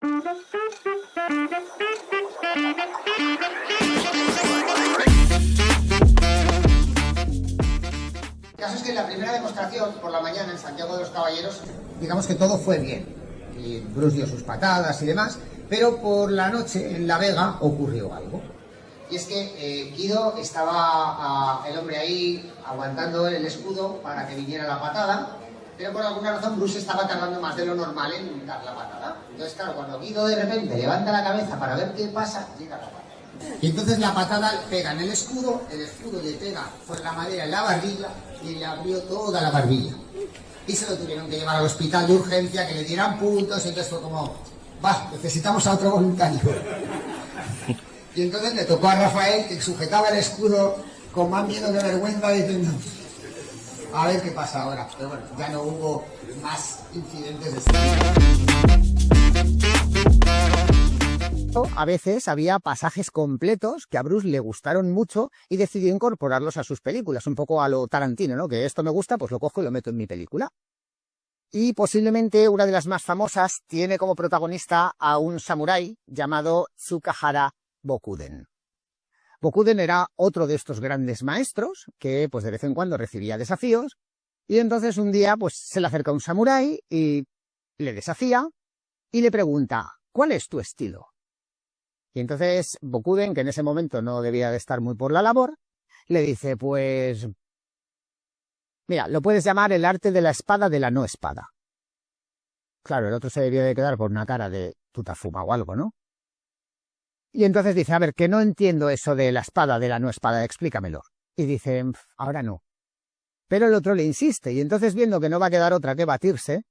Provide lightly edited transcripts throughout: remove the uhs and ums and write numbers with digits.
El caso es que en la primera demostración, por la mañana, en Santiago de los Caballeros, digamos que todo fue bien. Y Bruce dio sus patadas y demás, pero por la noche, en La Vega, ocurrió algo. Y es que Guido estaba el hombre ahí aguantando el escudo para que viniera la patada, pero por alguna razón Bruce estaba tardando más de lo normal en dar la patada. Entonces, claro, cuando Guido de repente levanta la cabeza para ver qué pasa, llega la patada. Y entonces la patada pega en el escudo le pega por la madera en la barbilla y le abrió toda la barbilla. Y se lo tuvieron que llevar al hospital de urgencia, que le dieran puntos, y entonces fue como, va, necesitamos a otro voluntario. Y entonces le tocó a Rafael, que sujetaba el escudo con más miedo que vergüenza, diciendo, a ver qué pasa ahora. Pero bueno, ya no hubo más incidentes de este tipo. A veces había pasajes completos que a Bruce le gustaron mucho y decidió incorporarlos a sus películas, un poco a lo Tarantino, ¿no? Que esto me gusta, pues lo cojo y lo meto en mi película. Y posiblemente una de las más famosas tiene como protagonista a un samurái llamado Tsukahara Bokuden. Bokuden era otro de estos grandes maestros que pues de vez en cuando recibía desafíos, y entonces un día pues se le acerca un samurái y le desafía y le pregunta, ¿cuál es tu estilo? Y entonces Bokuden, que en ese momento no debía de estar muy por la labor, le dice, pues mira, lo puedes llamar el arte de la espada de la no espada. Claro, el otro se debió de quedar por una cara de tú te has fumado o algo, ¿no? Y entonces dice, a ver, que no entiendo eso de la espada de la no espada, explícamelo. Y dice, ahora no. Pero el otro le insiste, y entonces viendo que no va a quedar otra que batirse,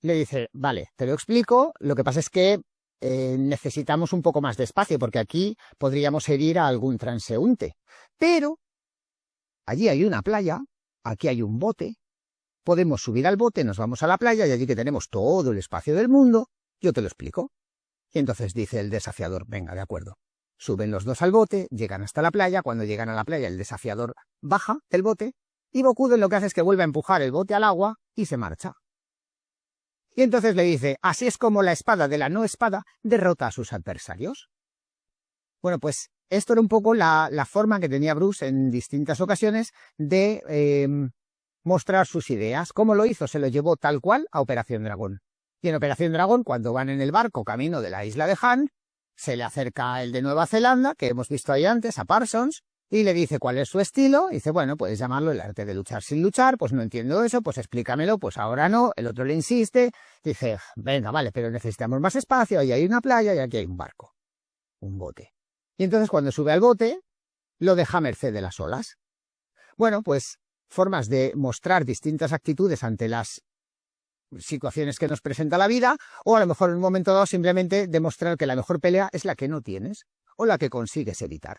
le dice, vale, te lo explico, lo que pasa es que necesitamos un poco más de espacio, porque aquí podríamos herir a algún transeúnte. Pero allí hay una playa, aquí hay un bote, podemos subir al bote, nos vamos a la playa, y allí que tenemos todo el espacio del mundo, yo te lo explico. Y entonces dice el desafiador, venga, de acuerdo. Suben los dos al bote, llegan hasta la playa, cuando llegan a la playa el desafiador baja del bote, y Bokuden lo que hace es que vuelve a empujar el bote al agua y se marcha. Y entonces le dice, así es como la espada de la no espada derrota a sus adversarios. Bueno, pues esto era un poco la forma que tenía Bruce en distintas ocasiones de mostrar sus ideas. ¿Cómo lo hizo? Se lo llevó tal cual a Operación Dragón. Y en Operación Dragón, cuando van en el barco camino de la isla de Han, se le acerca el de Nueva Zelanda, que hemos visto ahí antes, a Parsons, y le dice cuál es su estilo, y dice, bueno, puedes llamarlo el arte de luchar sin luchar, pues no entiendo eso, pues explícamelo, pues ahora no, el otro le insiste, dice, venga, vale, pero necesitamos más espacio, ahí hay una playa y aquí hay un barco, un bote. Y entonces cuando sube al bote, lo deja a merced de las olas. Bueno, pues formas de mostrar distintas actitudes ante las situaciones que nos presenta la vida, o a lo mejor en un momento dado simplemente demostrar que la mejor pelea es la que no tienes, o la que consigues evitar.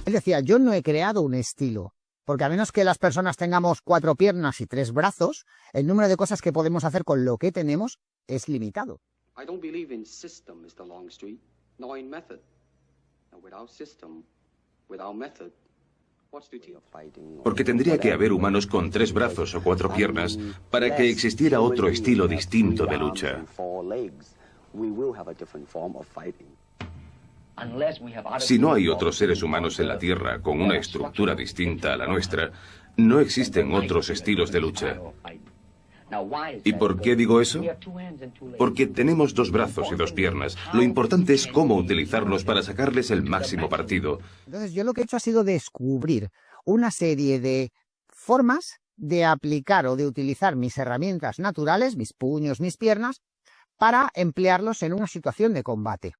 Él decía, yo no he creado un estilo, porque a menos que las personas tengamos 4 piernas y 3 brazos, el número de cosas que podemos hacer con lo que tenemos es limitado. I don't believe in system, Mr. Longstreet, nor in method. And without system, without method, what's the deal? Porque tendría que haber humanos con 3 brazos o 4 piernas para que existiera otro estilo distinto de lucha. Si no hay otros seres humanos en la Tierra con una estructura distinta a la nuestra, no existen otros estilos de lucha. ¿Y por qué digo eso? Porque tenemos 2 brazos y 2 piernas. Lo importante es cómo utilizarlos para sacarles el máximo partido. Entonces yo lo que he hecho ha sido descubrir una serie de formas de aplicar o de utilizar mis herramientas naturales, mis puños, mis piernas, para emplearlos en una situación de combate.